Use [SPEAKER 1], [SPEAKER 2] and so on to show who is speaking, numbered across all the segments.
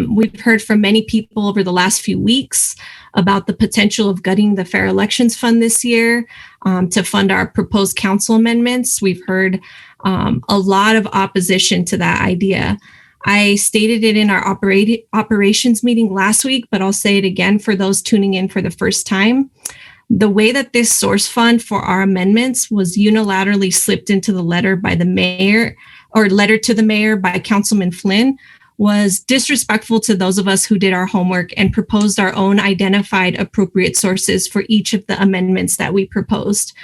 [SPEAKER 1] We've heard from many people over the last few weeks about the potential of gutting the Fair Elections Fund this year to fund our proposed council amendments. We've heard a lot of opposition to that idea. I stated it in our operations meeting last week, but I'll say it again for those tuning in for the first time. The way that this source fund for our amendments was unilaterally slipped into the letter by the mayor, or letter to the mayor by Councilman Flynn, was disrespectful to those of us who did our homework and proposed our own identified appropriate sources for each of the amendments that we proposed.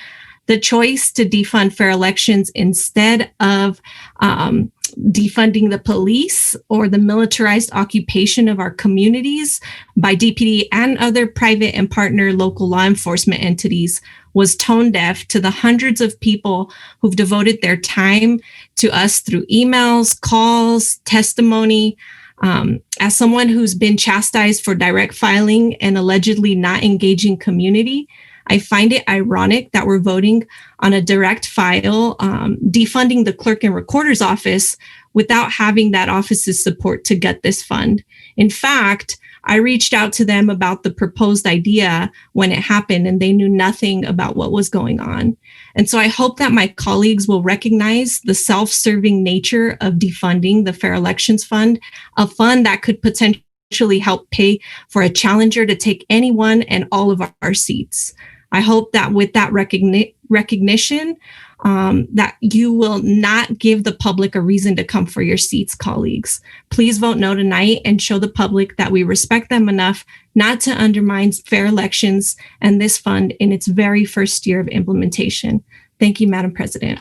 [SPEAKER 1] The choice to defund fair elections instead of defunding the police or the militarized occupation of our communities by DPD and other private and partner local law enforcement entities was tone deaf to the hundreds of people who've devoted their time to us through emails, calls, testimony. As someone who's been chastised for direct filing and allegedly not engaging community, I find it ironic that we're voting on a direct file, defunding the clerk and recorder's office without having that office's support to gut this fund. In fact, I reached out to them about the proposed idea when it happened, and they knew nothing about what was going on. And so I hope that my colleagues will recognize the self-serving nature of defunding the Fair Elections Fund, a fund that could potentially help pay for a challenger to take any one and all of our seats. I hope that with that recognition, that you will not give the public a reason to come for your seats, colleagues. Please vote no tonight and show the public that we respect them enough not to undermine fair elections and this fund in its very first year of implementation. Thank you, Madam President.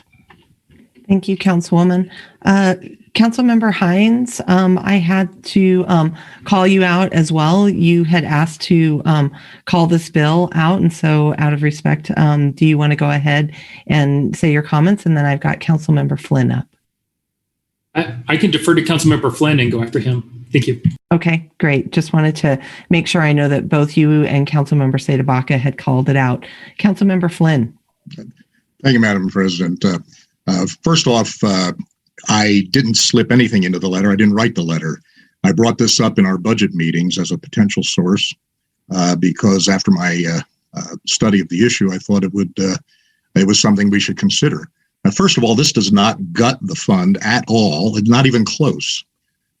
[SPEAKER 2] Thank you, Councilwoman. Councilmember Hinds, I had to call you out as well. You had asked to call this bill out, and so out of respect, do you want to go ahead and say your comments? And then I've got Councilmember Flynn up.
[SPEAKER 3] I can defer to Councilmember Flynn and go after him. Thank you.
[SPEAKER 2] Okay, great. Just wanted to make sure I know that both you and Councilmember CdeBaca had called it out. Councilmember Flynn.
[SPEAKER 4] Thank you, Madam President. First off, I didn't slip anything into the letter. I didn't write the letter. I brought this up in our budget meetings as a potential source because after my study of the issue, I thought it was something we should consider. First of all, this does not gut the fund at all. It's not even close.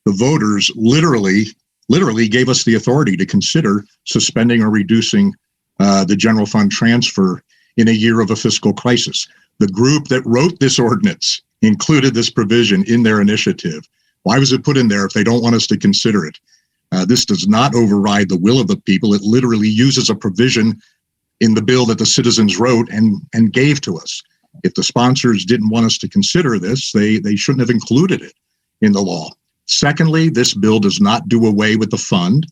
[SPEAKER 4] The voters literally gave us the authority to consider suspending or reducing the general fund transfer in a year of a fiscal crisis. The group that wrote this ordinance included this provision in their initiative. Why was it put in there if they don't want us to consider it? This does not override the will of the people. It literally uses a provision in the bill that the citizens wrote and gave to us. If the sponsors didn't want us to consider this, they shouldn't have included it in the law. Secondly, this bill does not do away with the fund,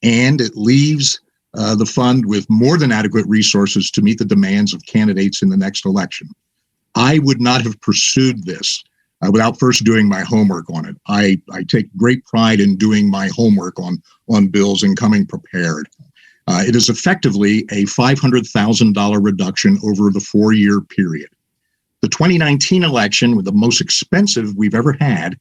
[SPEAKER 4] and it leaves the fund with more than adequate resources to meet the demands of candidates in the next election. I would not have pursued this without first doing my homework on it. I take great pride in doing my homework on bills and coming prepared. It is effectively a $500,000 reduction over the 4-year period. The 2019 election, with the most expensive we've ever had,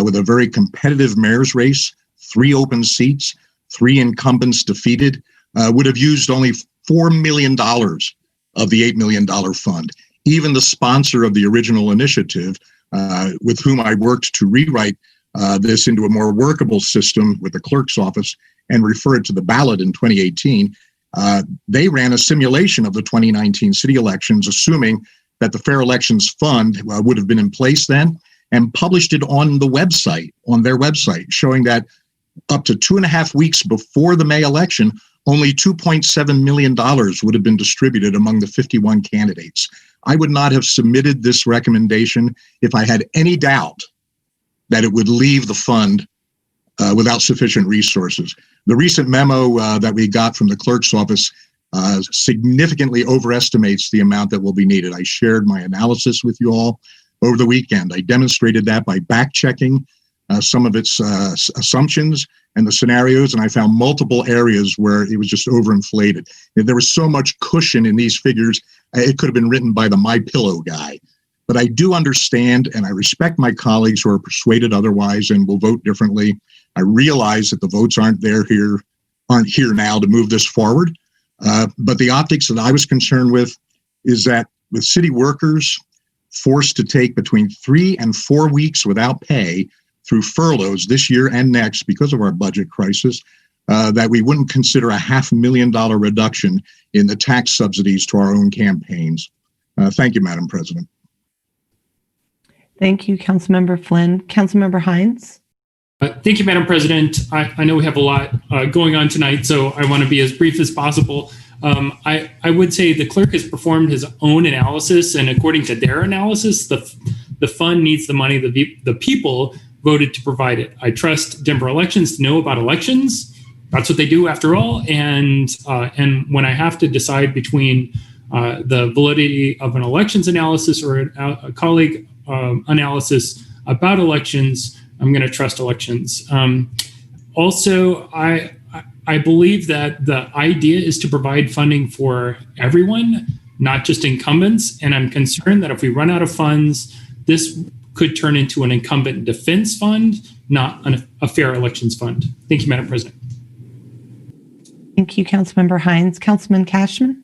[SPEAKER 4] with a very competitive mayor's race, 3 open seats, 3 incumbents defeated, would have used only $4 million of the $8 million fund. Even the sponsor of the original initiative, with whom I worked to rewrite this into a more workable system with the clerk's office and refer it to the ballot in 2018, they ran a simulation of the 2019 city elections, assuming that the Fair Elections Fund would have been in place then, and published it on the website, on their website, showing that up to 2.5 weeks before the May election, only $2.7 million would have been distributed among the 51 candidates. I would not have submitted this recommendation if I had any doubt that it would leave the fund without sufficient resources. The recent memo that we got from the clerk's office significantly overestimates the amount that will be needed. I shared my analysis with you all over the weekend. I demonstrated that by back-checking some of its assumptions and the scenarios, and I found multiple areas where it was just overinflated. There was so much cushion in these figures, it could have been written by the MyPillow guy. But I do understand and I respect my colleagues who are persuaded otherwise and will vote differently. I realize that the votes aren't here now to move this forward. But the optics that I was concerned with is that with city workers forced to take between 3 and 4 weeks without pay through furloughs this year and next because of our budget crisis, that we wouldn't consider a $500,000 reduction in the tax subsidies to our own campaigns. Thank you, Madam President.
[SPEAKER 2] Thank you, Councilmember Flynn. Councilmember Hinds.
[SPEAKER 3] Thank you, Madam President. I know we have a lot going on tonight, so I want to be as brief as possible. I would say the clerk has performed his own analysis, and according to their analysis, the fund needs the money. The people voted to provide it. I trust Denver elections to know about elections. That's what they do after all. And when I have to decide between the validity of an elections analysis or a colleague analysis about elections, I'm going to trust elections. Also, I believe that the idea is to provide funding for everyone, not just incumbents. And I'm concerned that if we run out of funds, this could turn into an incumbent defense fund, not a fair elections fund. Thank you, Madam President.
[SPEAKER 2] Thank you, Councilmember Hinds. Councilman Kashmann.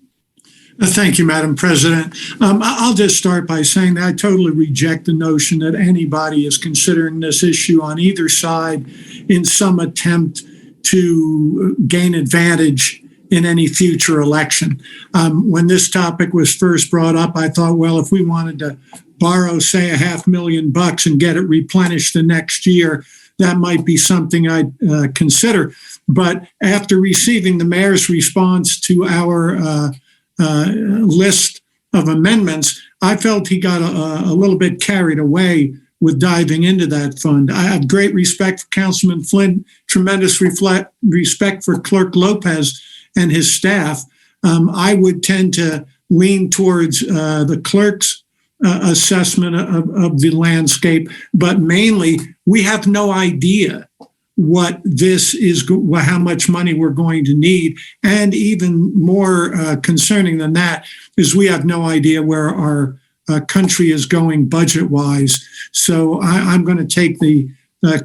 [SPEAKER 5] Thank you, Madam President. I'll just start by saying that I totally reject the notion that anybody is considering this issue on either side in some attempt to gain advantage in any future election. When this topic was first brought up, I thought, well, if we wanted to borrow, say, $500,000 and get it replenished the next year, that might be something I'd consider. But after receiving the mayor's response to our list of amendments, I felt he got a little bit carried away with diving into that fund. I have great respect for Councilman Flynn, tremendous respect for Clerk Lopez and his staff. I would tend to lean towards the clerk's assessment of the landscape, but mainly we have no idea what this is, how much money we're going to need. And even more concerning than that is we have no idea where our country is going budget-wise. So I'm going to take the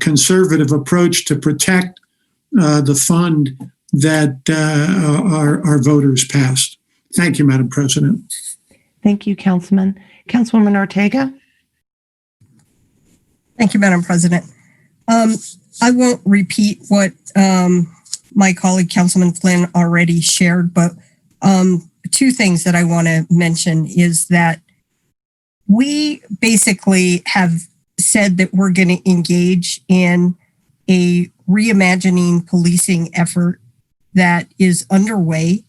[SPEAKER 5] conservative approach to protect the fund that our voters passed. Thank you, Madam President.
[SPEAKER 2] Thank you, Councilman. Councilwoman Ortega.
[SPEAKER 6] Thank you, Madam President. I won't repeat what my colleague Councilman Flynn already shared, but two things that I want to mention is that we basically have said that we're going to engage in a reimagining policing effort that is underway,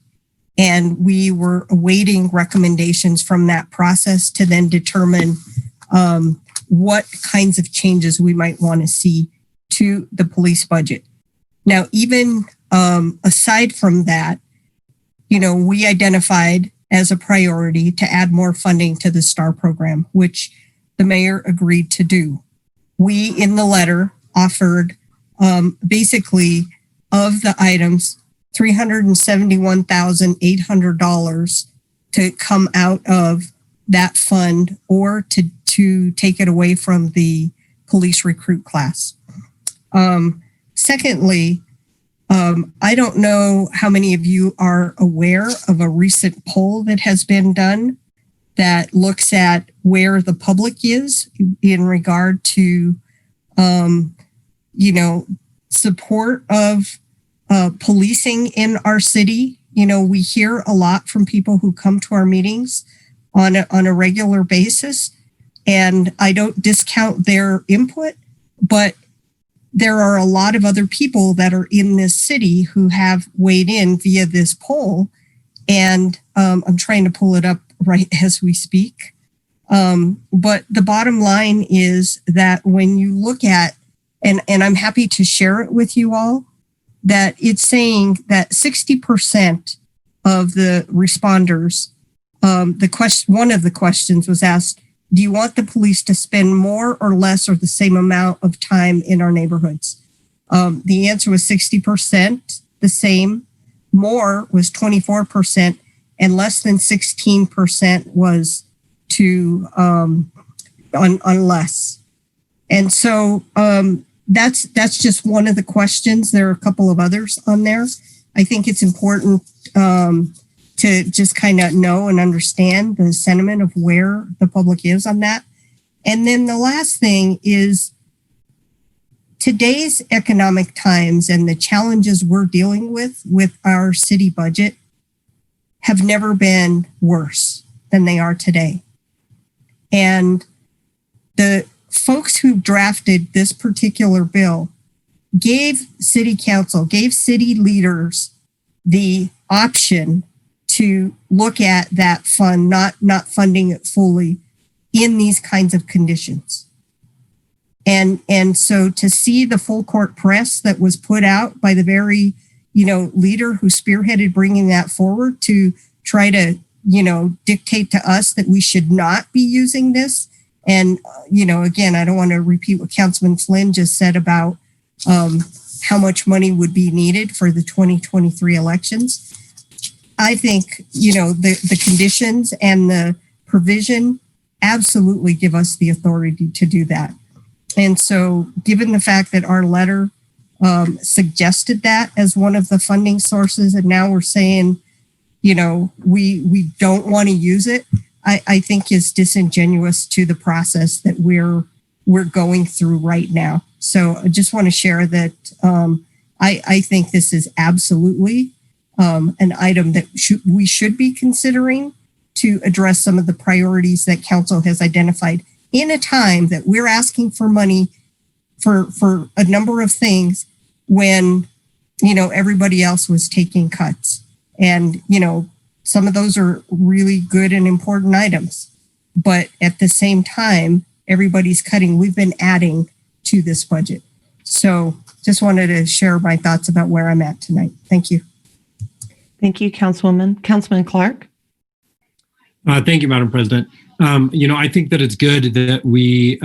[SPEAKER 6] and we were awaiting recommendations from that process to then determine what kinds of changes we might want to see to the police budget. Now, even aside from that, we identified as a priority to add more funding to the STAR program, which the mayor agreed to do. We, in the letter, offered basically of the items, $371,800 to come out of that fund or to take it away from the police recruit class. Secondly, I don't know how many of you are aware of a recent poll that has been done that looks at where the public is in regard to, support of policing in our city. We hear a lot from people who come to our meetings on a regular basis, and I don't discount their input, but there are a lot of other people that are in this city who have weighed in via this poll, and I'm trying to pull it up right as we speak. But the bottom line is that when you look at, and I'm happy to share it with you all, that it's saying that 60% of the responders, one of the questions was asked, do you want the police to spend more or less or the same amount of time in our neighborhoods? The answer was 60%, the same. More was 24%, and less than 16% was to on less. And so that's just one of the questions. There are a couple of others on there. I think it's important to just kind of know and understand the sentiment of where the public is on that. And then the last thing is today's economic times and the challenges we're dealing with our city budget have never been worse than they are today. And the folks who drafted this particular bill gave city council, gave city leaders the option to look at that fund, not funding it fully in these kinds of conditions. And so to see the full court press that was put out by the very, leader who spearheaded bringing that forward to try to, dictate to us that we should not be using this. And, again, I don't want to repeat what Councilman Flynn just said about how much money would be needed for the 2023 elections. I think, the conditions and the provision absolutely give us the authority to do that. And so given the fact that our letter suggested that as one of the funding sources, and now we're saying, we don't want to use it, I think is disingenuous to the process that we're going through right now. So I just want to share that I think this is absolutely an item that we should be considering to address some of the priorities that council has identified in a time that we're asking for money for a number of things when, everybody else was taking cuts. And, some of those are really good and important items. But at the same time, everybody's cutting. We've been adding to this budget. So just wanted to share my thoughts about where I'm at tonight. Thank you.
[SPEAKER 2] Thank you, Councilwoman. Councilman Clark.
[SPEAKER 7] Thank you, Madam President. I think that it's good that we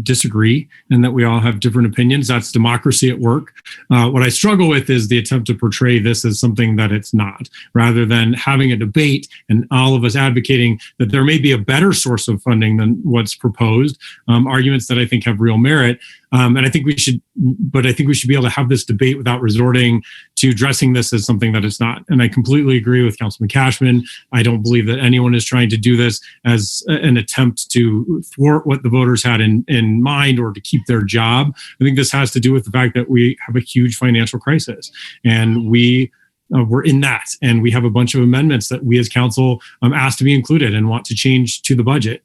[SPEAKER 7] disagree and that we all have different opinions. That's democracy at work. What I struggle with is the attempt to portray this as something that it's not, rather than having a debate and all of us advocating that there may be a better source of funding than what's proposed, arguments that I think have real merit. And I think we should be able to have this debate without resorting to dressing this as something that it's not. And I completely agree with Councilman Kashmann. I don't believe that anyone is trying to do this as an attempt to thwart what the voters had in mind or to keep their job. I think this has to do with the fact that we have a huge financial crisis, and we're in that, and we have a bunch of amendments that we as council asked to be included and want to change to the budget.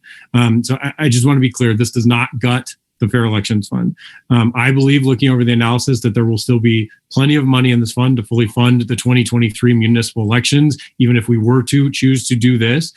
[SPEAKER 7] So I just want to be clear, this does not gut the Fair Elections Fund. I believe, looking over the analysis, that there will still be plenty of money in this fund to fully fund the 2023 municipal elections, even if we were to choose to do this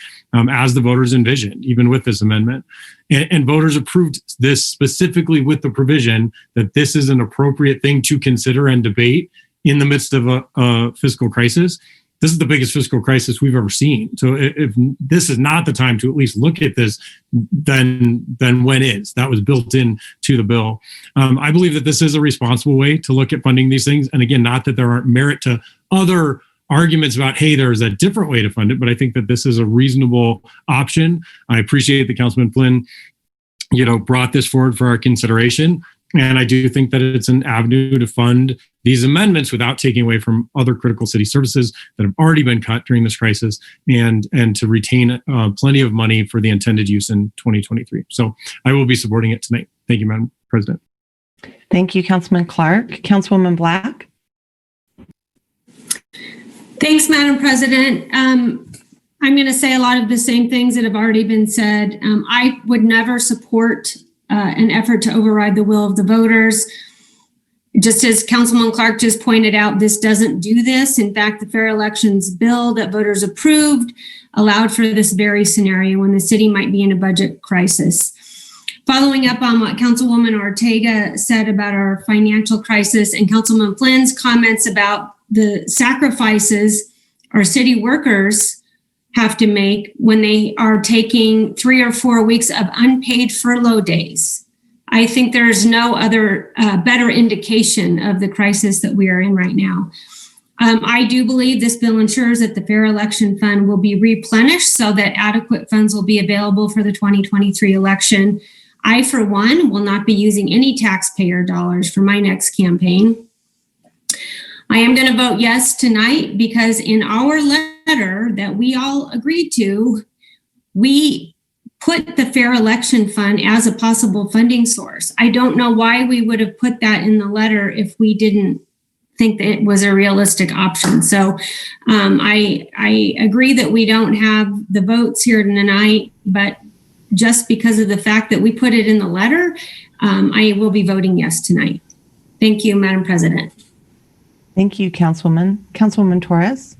[SPEAKER 7] as the voters envisioned, even with this amendment. And voters approved this specifically with the provision that this is an appropriate thing to consider and debate in the midst of a fiscal crisis. This is the biggest fiscal crisis we've ever seen. So if this is not the time to at least look at this, then when is? That was built in to the bill. I believe that this is a responsible way to look at funding these things. And again, not that there aren't merit to other arguments about, hey, there's a different way to fund it, but I think that this is a reasonable option. I appreciate that Councilman Flynn, brought this forward for our consideration. And I do think that it's an avenue to fund these amendments without taking away from other critical city services that have already been cut during this crisis, and to retain plenty of money for the intended use in 2023. So I will be supporting it tonight. Thank you, Madam President.
[SPEAKER 2] Thank you, Councilman Clark. Councilwoman Black.
[SPEAKER 8] Thanks, Madam President. I'm going to say a lot of the same things that have already been said. I would never support an effort to override the will of the voters. Just as Councilman Clark just pointed out, this doesn't do this. In fact, the Fair Elections bill that voters approved allowed for this very scenario when the city might be in a budget crisis. Following up on what Councilwoman Ortega said about our financial crisis and Councilman Flynn's comments about the sacrifices our city workers have to make when they are taking 3 or 4 weeks of unpaid furlough days. I think there's no other better indication of the crisis that we are in right now. I do believe this bill ensures that the Fair Election Fund will be replenished so that adequate funds will be available for the 2023 election. I, for one, will not be using any taxpayer dollars for my next campaign. I am going to vote yes tonight because in our letter that we all agreed to, we put the Fair Election Fund as a possible funding source. I don't know why we would have put that in the letter if we didn't think that it was a realistic option. So I agree that we don't have the votes here tonight, but just because of the fact that we put it in the letter, I will be voting yes tonight. Thank you, Madam President.
[SPEAKER 2] Thank you, Councilwoman. Councilwoman Torres.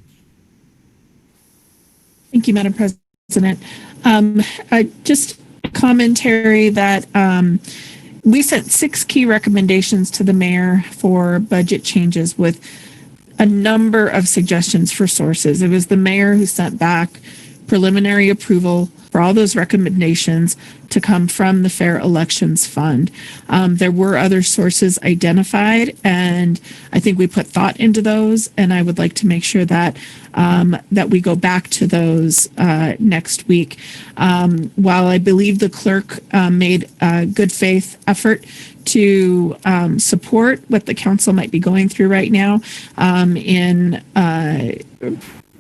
[SPEAKER 9] Thank you, Madam President. Just a commentary that we sent 6 key recommendations to the mayor for budget changes with a number of suggestions for sources. It was the mayor who sent back preliminary approval for all those recommendations to come from the Fair Elections Fund. There were other sources identified, and I think we put thought into those, and I would like to make sure that that we go back to those next week. While I believe the clerk made a good faith effort to support what the council might be going through right now in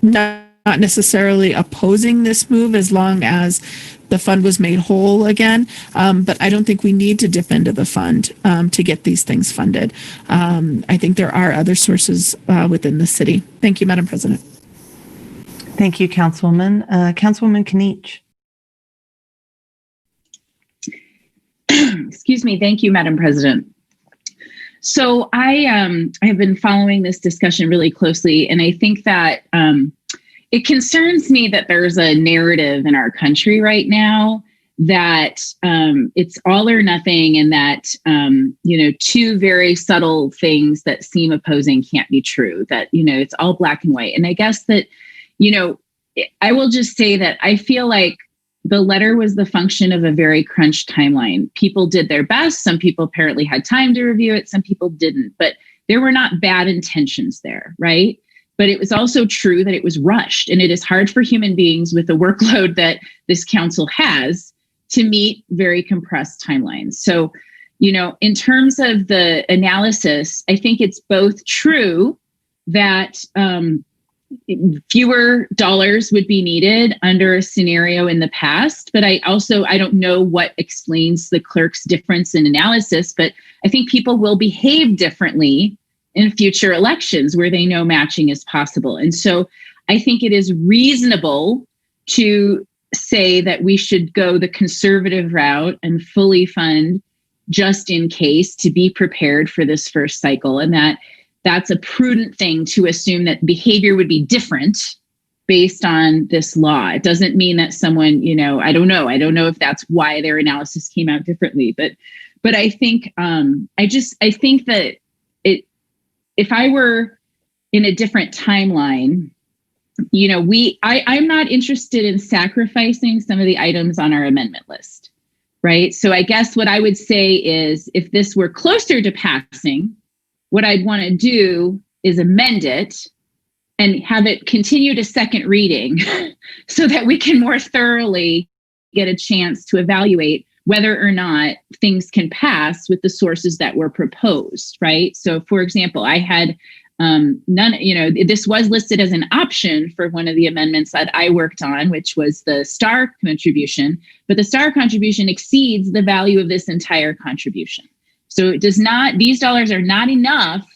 [SPEAKER 9] not necessarily opposing this move as long as the fund was made whole again. But I don't think we need to dip into the fund to get these things funded. I think there are other sources within the city. Thank you, Madam President.
[SPEAKER 2] Thank you, Councilwoman. Councilwoman Kniech.
[SPEAKER 10] Excuse me. Thank you, Madam President. So I have been following this discussion really closely, and I think that it concerns me that there's a narrative in our country right now that it's all or nothing, and that two very subtle things that seem opposing can't be true. That it's all black and white. And I guess that I will just say that I feel like the letter was the function of a very crunched timeline. People did their best. Some people apparently had time to review it. Some people didn't. But there were not bad intentions there, right? But it was also true that it was rushed. And it is hard for human beings with the workload that this council has to meet very compressed timelines. So, in terms of the analysis, I think it's both true that fewer dollars would be needed under a scenario in the past. But I don't know what explains the clerk's difference in analysis, but I think people will behave differently in future elections where they know matching is possible. And so I think it is reasonable to say that we should go the conservative route and fully fund just in case to be prepared for this first cycle. And that's a prudent thing to assume that behavior would be different based on this law. It doesn't mean that someone, I don't know if that's why their analysis came out differently, but I think, I think that if I were in a different timeline, I'm not interested in sacrificing some of the items on our amendment list, right? So I guess what I would say is if this were closer to passing, what I'd want to do is amend it and have it continue to second reading so that we can more thoroughly get a chance to evaluate whether or not things can pass with the sources that were proposed, right? So for example, I had this was listed as an option for one of the amendments that I worked on, which was the STAR contribution, but the STAR contribution exceeds the value of this entire contribution. So it does not, these dollars are not enough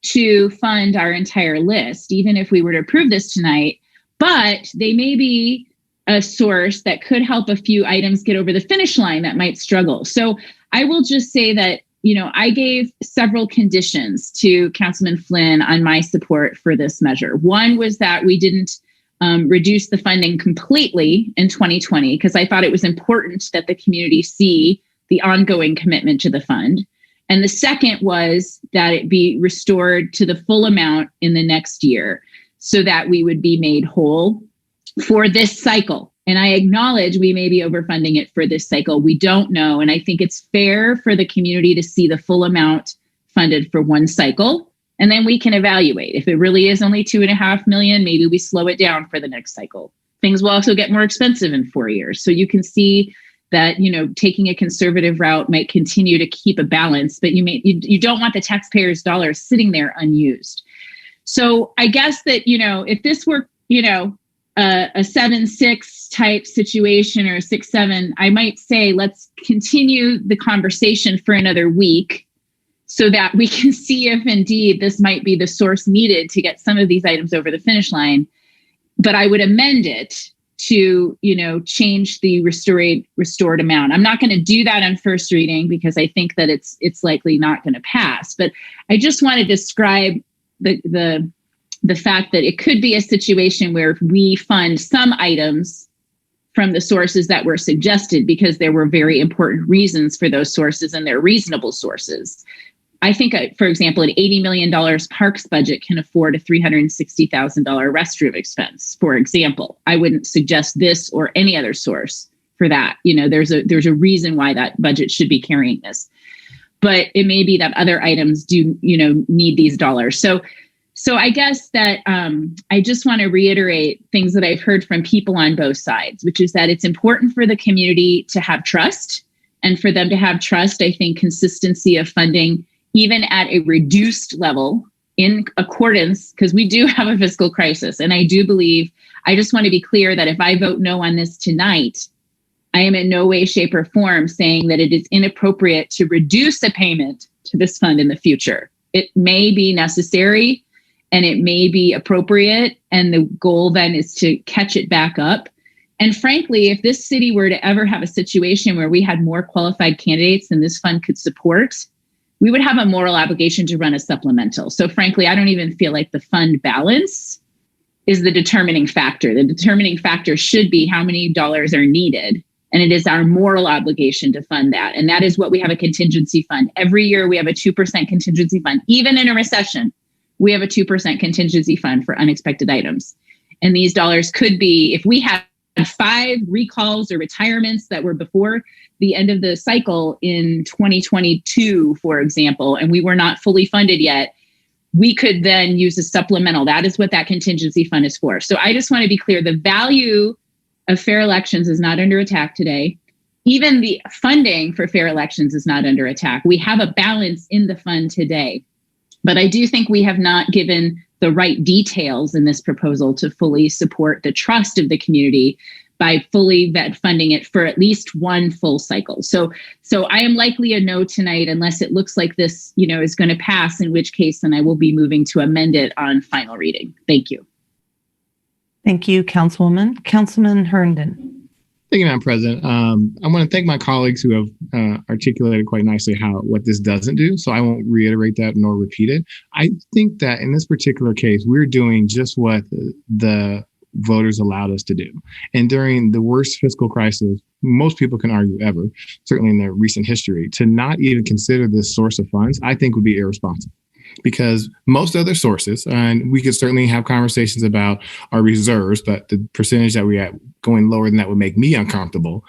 [SPEAKER 10] to fund our entire list, even if we were to approve this tonight, but they may be a source that could help a few items get over the finish line that might struggle. So I will just say that, I gave several conditions to Councilman Flynn on my support for this measure. One was that we didn't reduce the funding completely in 2020, because I thought it was important that the community see the ongoing commitment to the fund. And the second was that it be restored to the full amount in the next year so that we would be made whole for this cycle. And I acknowledge we may be overfunding it for this cycle. We don't know. And I think it's fair for the community to see the full amount funded for one cycle. And then we can evaluate. If it really is only $2.5 million, maybe we slow it down for the next cycle. Things will also get more expensive in 4 years. So you can see that, taking a conservative route might continue to keep a balance, but you don't want the taxpayers' dollars sitting there unused. So I guess that, if this were, a 7-6 type situation or a 6-7, I might say, let's continue the conversation for another week so that we can see if indeed this might be the source needed to get some of these items over the finish line. But I would amend it to, change the restored amount. I'm not going to do that on first reading because I think that it's likely not going to pass. But I just want to describe the fact that it could be a situation where we fund some items from the sources that were suggested because there were very important reasons for those sources and they're reasonable sources. I think, for example, an $80 million parks budget can afford a $360,000 restroom expense, for example. I wouldn't suggest this or any other source for that. There's a reason why that budget should be carrying this. But it may be that other items do, need these dollars. So I guess that I just want to reiterate things that I've heard from people on both sides, which is that it's important for the community to have trust. And for them to have trust, I think consistency of funding, even at a reduced level in accordance, because we do have a fiscal crisis. And I do believe, I just want to be clear that if I vote no on this tonight, I am in no way, shape, or form saying that it is inappropriate to reduce a payment to this fund in the future. It may be necessary and it may be appropriate. And the goal then is to catch it back up. And frankly, if this city were to ever have a situation where we had more qualified candidates than this fund could support, we would have a moral obligation to run a supplemental. So frankly, I don't even feel like the fund balance is the determining factor. The determining factor should be how many dollars are needed. And it is our moral obligation to fund that. And that is what we have a contingency fund. Every year we have a 2% contingency fund. Even in a recession, we have a 2% contingency fund for unexpected items. And these dollars could be, if we had 5 recalls or retirements that were before the end of the cycle in 2022, for example, and we were not fully funded yet, we could then use a supplemental. That is what that contingency fund is for. So I just want to be clear, the value of fair elections is not under attack today. Even the funding for fair elections is not under attack. We have a balance in the fund today. But I do think we have not given the right details in this proposal to fully support the trust of the community by fully funding it for at least one full cycle. So I am likely a no tonight unless it looks like this, is going to pass, in which case then I will be moving to amend it on final reading. Thank you.
[SPEAKER 2] Thank you, Councilwoman. Councilman Herndon.
[SPEAKER 11] Thank you, Madam President. I want to thank my colleagues who have articulated quite nicely what this doesn't do, so I won't reiterate that nor repeat it. I think that in this particular case, we're doing just what the voters allowed us to do. And during the worst fiscal crisis, most people can argue ever, certainly in their recent history, to not even consider this source of funds, I think would be irresponsible. Because most other sources, and we could certainly have conversations about our reserves, but the percentage that we have going lower than that would make me uncomfortable.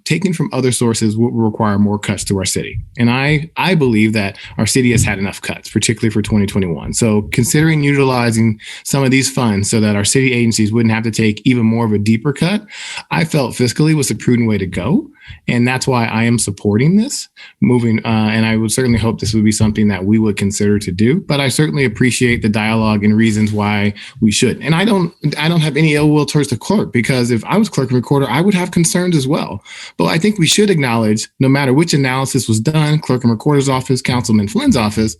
[SPEAKER 11] Taking from other sources will require more cuts to our city. And I believe that our city has had enough cuts, particularly for 2021. So considering utilizing some of these funds so that our city agencies wouldn't have to take even more of a deeper cut, I felt fiscally was a prudent way to go. And that's why I am supporting this moving. And I would certainly hope this would be something that we would consider to do. But I certainly appreciate the dialogue and reasons why we should. And I don't have any ill will towards the clerk, because if I was clerk and recorder, I would have concerns as well. But I think we should acknowledge, no matter which analysis was done, clerk and recorder's office, Councilman Flynn's office,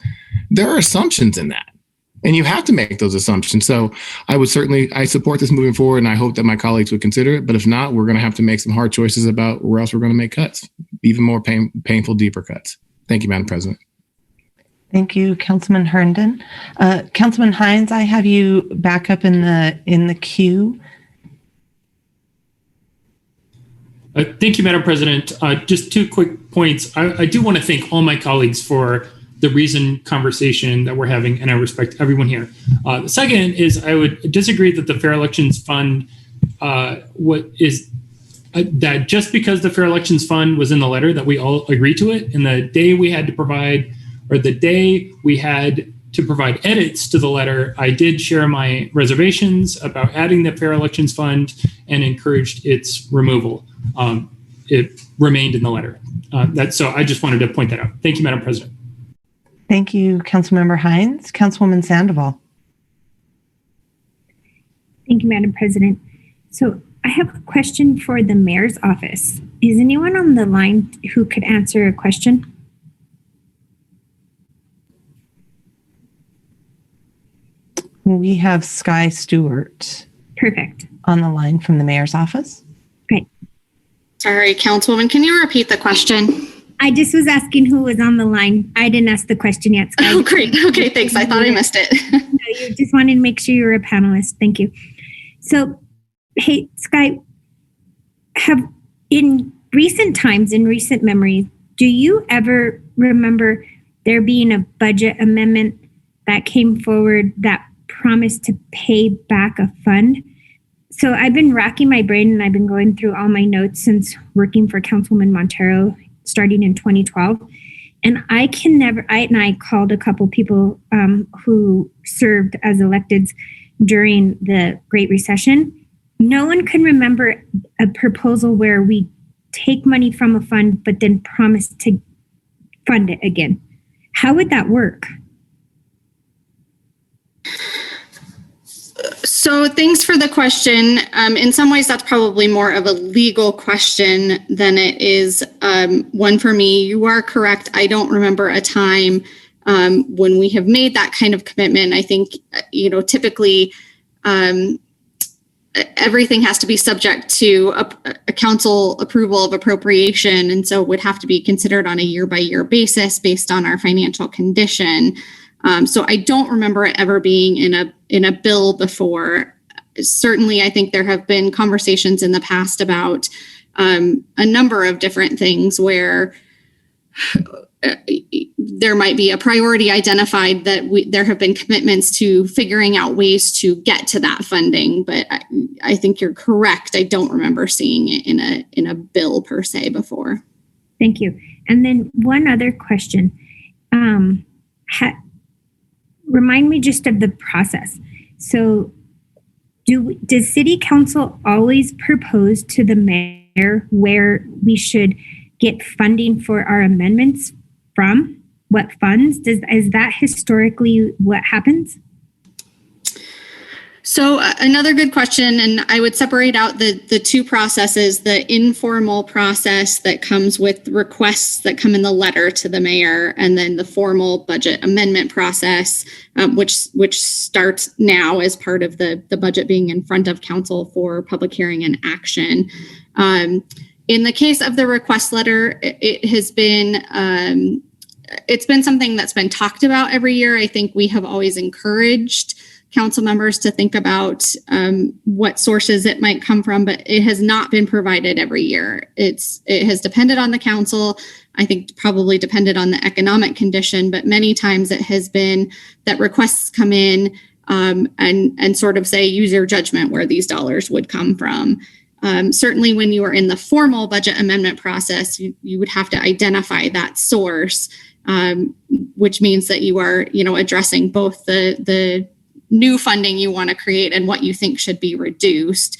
[SPEAKER 11] there are assumptions in that. And you have to make those assumptions. So I support this moving forward, and I hope that my colleagues would consider it. But if not, we're going to have to make some hard choices about where else we're going to make cuts, even more painful, deeper cuts. Thank you, Madam President.
[SPEAKER 2] Thank you, Councilman Herndon. Councilman Hinds, I have you back up in the queue.
[SPEAKER 3] Thank you, Madam President. Just 2 quick points. I do want to thank all my colleagues for the reasoned conversation that we're having, and I respect everyone here. The second is I would disagree that the Fair Elections Fund, that just because the Fair Elections Fund was in the letter that we all agree to it, and the day we had to provide edits to the letter, I did share my reservations about adding the Fair Elections Fund and encouraged its removal. it remained in the letter. So I just wanted to point that out. Thank you, Madam President.
[SPEAKER 2] Thank you, Councilmember Hinds. Councilwoman Sandoval.
[SPEAKER 12] Thank you, Madam President. So I have a question for the mayor's office. Is anyone on the line who could answer a question?
[SPEAKER 2] We have Sky Stewart.
[SPEAKER 12] Perfect.
[SPEAKER 2] On the line from the mayor's office.
[SPEAKER 12] Great.
[SPEAKER 13] Sorry, Councilwoman, can you repeat the question?
[SPEAKER 12] I just was asking who was on the line. I didn't ask the question yet, Sky.
[SPEAKER 13] Oh, great. Okay, thanks. I thought I missed it.
[SPEAKER 12] No, you just wanted to make sure you were a panelist. Thank you. So, hey, Sky, in recent times, in recent memory, do you ever remember there being a budget amendment that came forward that promised to pay back a fund? So I've been racking my brain and I've been going through all my notes since working for Councilman Montero starting in 2012. And I called a couple people who served as electeds during the Great Recession. No one can remember a proposal where we take money from a fund, but then promise to fund it again. How would that work?
[SPEAKER 13] So thanks for the question. In some ways, that's probably more of a legal question than it is one for me. You are correct. I don't remember a time when we have made that kind of commitment. I think, typically everything has to be subject to a council approval of appropriation. And so would have to be considered on a year-by-year basis based on our financial condition. So I don't remember it ever being in a bill before. Certainly, I think there have been conversations in the past about a number of different things where there might be a priority identified that there have been commitments to figuring out ways to get to that funding. But I think you're correct. I don't remember seeing it in a bill per se before.
[SPEAKER 12] Thank you. And then one other question. Remind me just of the process. So does City Council always propose to the mayor where we should get funding for our amendments from? What funds? Is that historically what happens?
[SPEAKER 13] So another good question, and I would separate out the two processes, the informal process that comes with requests that come in the letter to the mayor, and then the formal budget amendment process, which starts now as part of the budget being in front of council for public hearing and action. In the case of the request letter, it has been it's been something that's been talked about every year. I think we have always encouraged council members to think about what sources it might come from, but it has not been provided every year. It has depended on the council. I think probably depended on the economic condition, but many times it has been that requests come in and sort of say, use your judgment where these dollars would come from. Certainly when you are in the formal budget amendment process, you would have to identify that source, which means that you are, addressing both the new funding you want to create and what you think should be reduced.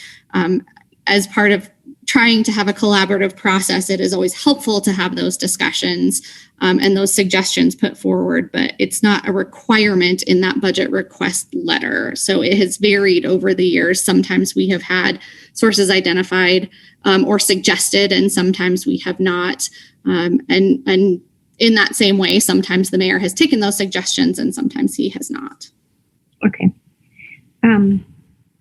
[SPEAKER 13] As part of trying to have a collaborative process, it is always helpful to have those discussions and those suggestions put forward, but it's not a requirement in that budget request letter. So it has varied over the years. Sometimes we have had sources identified or suggested, and sometimes we have not. And in that same way, sometimes the mayor has taken those suggestions and sometimes he has not.
[SPEAKER 12] Okay.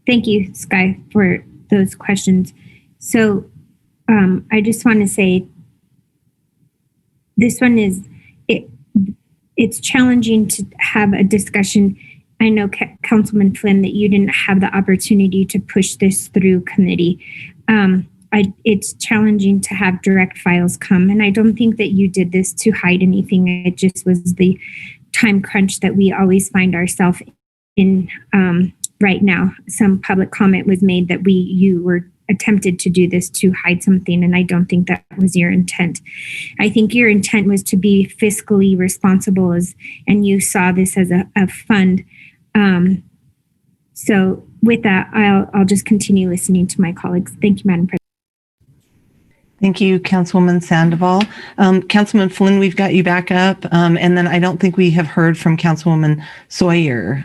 [SPEAKER 12] Thank you, Sky, for those questions. So I just want to say this one it's challenging to have a discussion. I know, Councilman Flynn, that you didn't have the opportunity to push this through committee. It's challenging to have direct files come, and I don't think that you did this to hide anything. It just was the time crunch that we always find ourselves in right now. Some public comment was made that you were attempted to do this to hide something, and I don't think that was your intent. I think your intent was to be fiscally responsible, and you saw this as a fund. So with that, I'll just continue listening to my colleagues. Thank you, Madam President.
[SPEAKER 2] Thank you, Councilwoman Sandoval. Councilman Flynn, we've got you back up. And then I don't think we have heard from Councilwoman Sawyer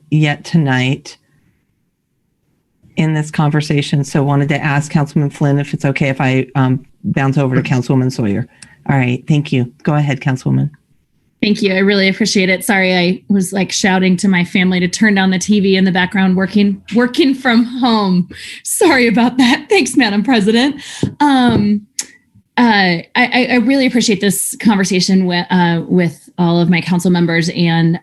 [SPEAKER 2] yet tonight in this conversation. So wanted to ask Councilman Flynn if it's okay if I bounce over to Councilwoman Sawyer. All right, thank you. Go ahead, Councilwoman.
[SPEAKER 14] Thank you. I really appreciate it. Sorry, I was like shouting to my family to turn down the TV in the background, working from home. Sorry about that. Thanks, Madam President. I really appreciate this conversation with all of my council members, and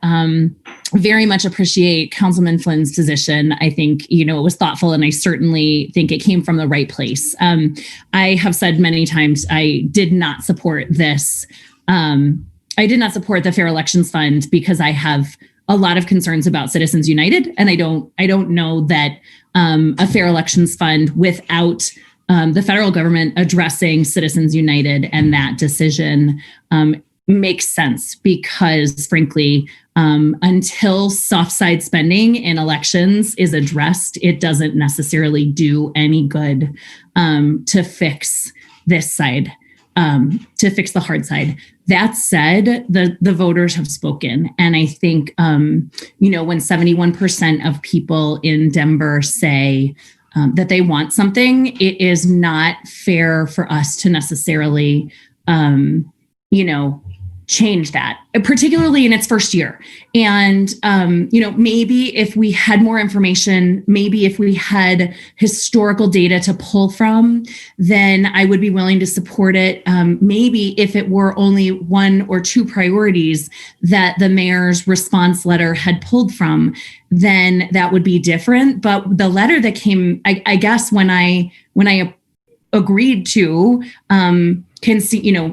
[SPEAKER 14] very much appreciate Councilman Flynn's position. I think, it was thoughtful, and I certainly think it came from the right place. I have said many times I did not support this. I did not support the Fair Elections Fund because I have a lot of concerns about Citizens United, and I don't know that a Fair Elections Fund without the federal government addressing Citizens United and that decision makes sense, because frankly, until soft side spending in elections is addressed, it doesn't necessarily do any good to fix this side, to fix the hard side. That said, the voters have spoken. And I think, when 71% of people in Denver say that they want something, it is not fair for us to necessarily, change that, particularly in its first year. And, maybe if we had more information, maybe if we had historical data to pull from, then I would be willing to support it. Maybe if it were only one or two priorities that the mayor's response letter had pulled from, then that would be different. But the letter that came, I guess, when I agreed to,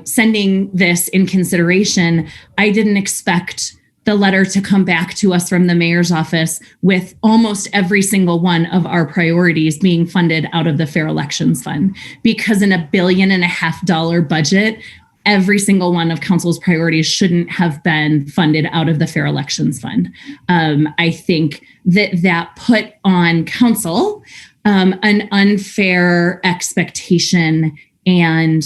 [SPEAKER 14] sending this in consideration, I didn't expect the letter to come back to us from the mayor's office with almost every single one of our priorities being funded out of the Fair Elections Fund, because in $1.5 billion budget, every single one of council's priorities shouldn't have been funded out of the Fair Elections Fund. I think that put on council an unfair expectation and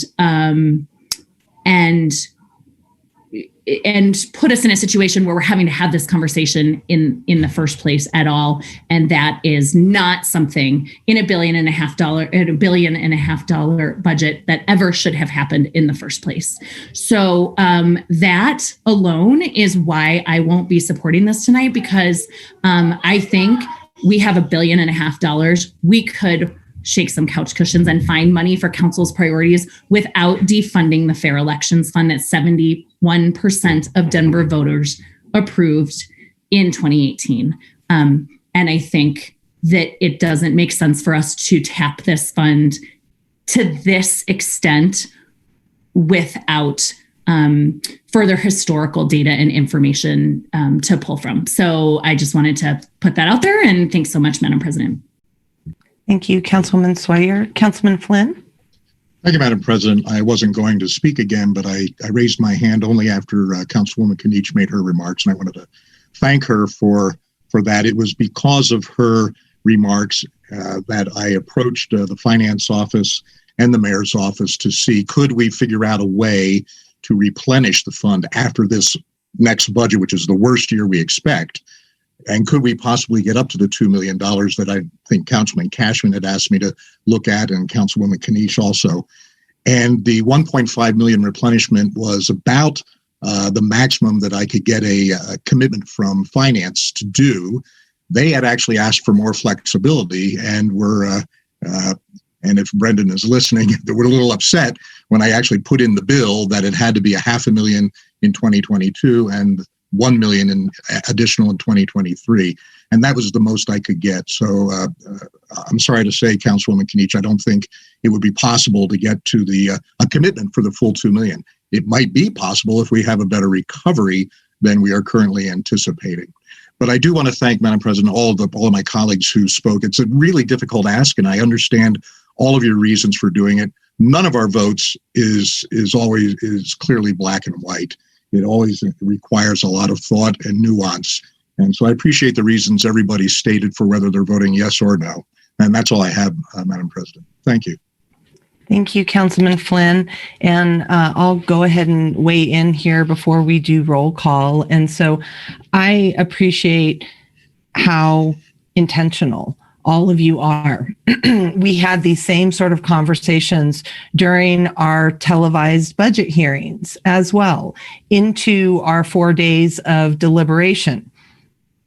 [SPEAKER 14] put us in a situation where we're having to have this conversation in the first place at all. And that is not something in $1.5 billion budget that ever should have happened in the first place. So that alone is why I won't be supporting this tonight, because I think we have $1.5 billion. We could shake some couch cushions and find money for council's priorities without defunding the Fair Elections Fund that 71% of Denver voters approved in 2018. And I think that it doesn't make sense for us to tap this fund to this extent without further historical data and information to pull from. So I just wanted to put that out there, and thanks so much, Madam President.
[SPEAKER 2] Thank you, Councilwoman Sawyer. Councilman Flynn?
[SPEAKER 4] Thank you, Madam President. I wasn't going to speak again, but I raised my hand only after Councilwoman Kniech made her remarks, and I wanted to thank her for that. It was because of her remarks that I approached the finance office and the mayor's office to see, could we figure out a way to replenish the fund after this next budget, which is the worst year we expect? And could we possibly get up to the $2 million that I think Councilman Kashmann had asked me to look at, and Councilwoman Kniech also? And the 1.5 million replenishment was about the maximum that I could get a commitment from finance to do. They had actually asked for more flexibility, and and if Brendan is listening, they were a little upset when I actually put in the bill that it had to be $500,000 in 2022 and 1 million in additional in 2023. And that was the most I could get. So I'm sorry to say, Councilwoman Kniech, I don't think it would be possible to get to the a commitment for the full 2 million. It might be possible if we have a better recovery than we are currently anticipating. But I do want to thank, Madam President, all of my colleagues who spoke. It's a really difficult ask, and I understand all of your reasons for doing it. None of our votes is clearly black and white. It always requires a lot of thought and nuance. And so I appreciate the reasons everybody stated for whether they're voting yes or no. And that's all I have, Madam President. Thank you.
[SPEAKER 2] Thank you, Councilman Flynn. And I'll go ahead and weigh in here before we do roll call. And so I appreciate how intentional all of you are. We had these same sort of conversations during our televised budget hearings as well, into our 4 days of deliberation.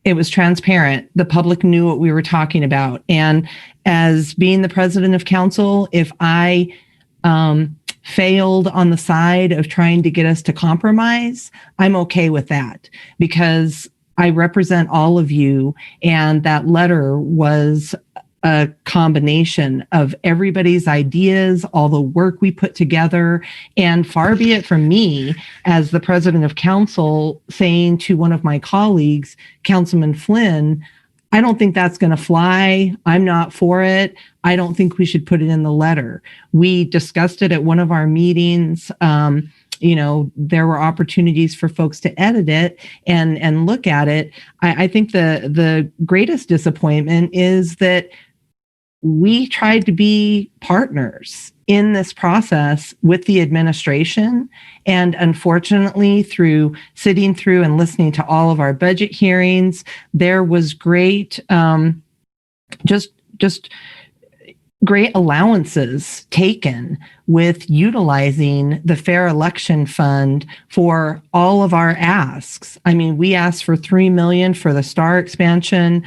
[SPEAKER 2] It was transparent. The public knew what we were talking about. And as being the president of council, if I failed on the side of trying to get us to compromise, I'm okay with that, because I represent all of you, and that letter was a combination of everybody's ideas, all the work we put together, and far be it from me as the president of council saying to one of my colleagues, Councilman Flynn, I don't think that's going to fly. I'm not for it. I don't think we should put it in the letter. We discussed it at one of our meetings. There were opportunities for folks to edit it and look at it. I think the greatest disappointment is that we tried to be partners in this process with the administration. And unfortunately, through sitting through and listening to all of our budget hearings, there was great, just great allowances taken with utilizing the Fair Election Fund for all of our asks. I mean, we asked for $3 million for the STAR expansion,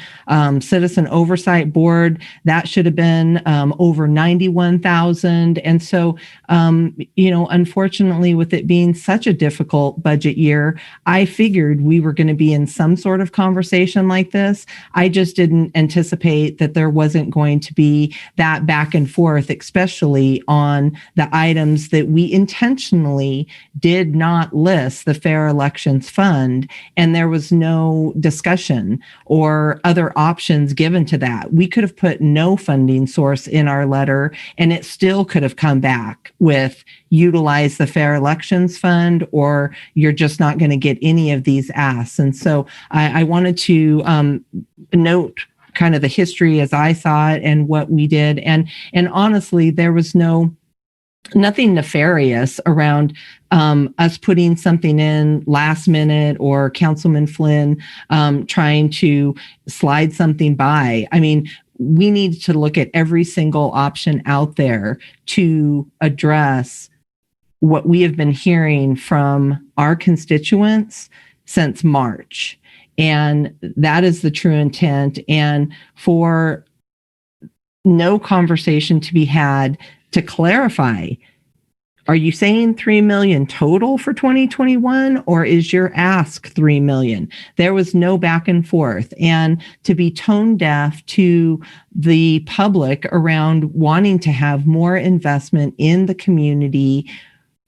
[SPEAKER 2] Citizen Oversight Board. That should have been over $91,000. And so, unfortunately, with it being such a difficult budget year, I figured we were going to be in some sort of conversation like this. I just didn't anticipate that there wasn't going to be that back and forth, especially on the items that we intentionally did not list the Fair Elections Fund, and there was no discussion or other options given to that. We could have put no funding source in our letter, and it still could have come back with utilize the Fair Elections Fund, or you're just not going to get any of these asks. And so I wanted to note kind of the history as I saw it and what we did. And honestly, there was nothing nefarious around us putting something in last minute or Councilman Flynn trying to slide something by. I mean, we need to look at every single option out there to address what we have been hearing from our constituents since March. And that is the true intent. And for no conversation to be had to clarify, are you saying $3 million total for 2021, or is your ask $3 million? There was no back and forth. And to be tone deaf to the public around wanting to have more investment in the community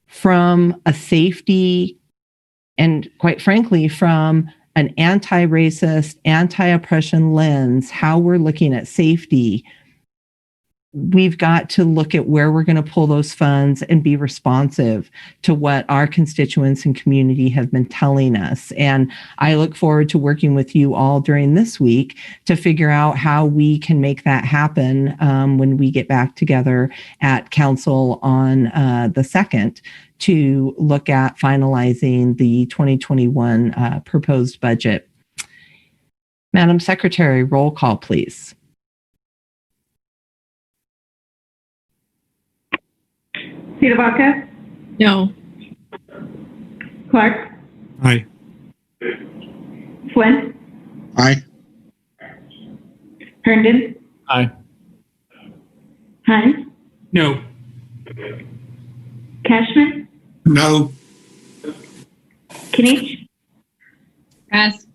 [SPEAKER 2] from a safety and, quite frankly, from an anti-racist, anti-oppression lens, how we're looking at safety, we've got to look at where we're going to pull those funds and be responsive to what our constituents and community have been telling us. And I look forward to working with you all during this week to figure out how we can make that happen when we get back together at council on the 2nd to look at finalizing the 2021 proposed budget. Madam Secretary, roll call, please.
[SPEAKER 15] CdeBaca?
[SPEAKER 9] No.
[SPEAKER 15] Clark?
[SPEAKER 7] Aye.
[SPEAKER 15] Flynn?
[SPEAKER 4] Aye.
[SPEAKER 15] Herndon?
[SPEAKER 3] Aye.
[SPEAKER 15] Hinds?
[SPEAKER 3] No.
[SPEAKER 5] No.
[SPEAKER 15] Kashmann? Kniech?
[SPEAKER 10] Pass.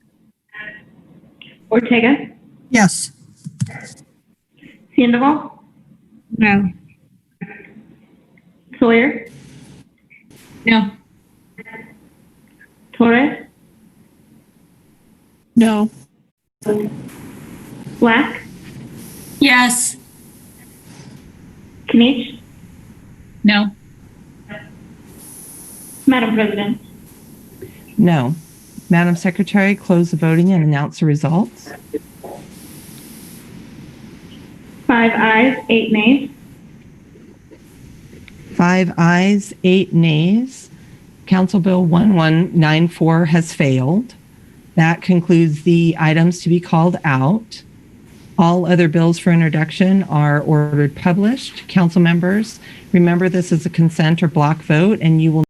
[SPEAKER 15] Ortega?
[SPEAKER 6] Yes.
[SPEAKER 15] Sandoval?
[SPEAKER 12] No.
[SPEAKER 15] Sawyer?
[SPEAKER 10] No.
[SPEAKER 15] Torres?
[SPEAKER 9] No.
[SPEAKER 15] Black?
[SPEAKER 8] Yes.
[SPEAKER 15] Kniech?
[SPEAKER 10] No.
[SPEAKER 15] Madam President?
[SPEAKER 2] No. Madam Secretary, close the voting and announce the results.
[SPEAKER 15] 5 ayes, 8 nays.
[SPEAKER 2] 5 ayes, 8 nays. Council Bill 1194 has failed. That concludes the items to be called out. All other bills for introduction are ordered published. Council members, remember this is a consent or block vote, and you will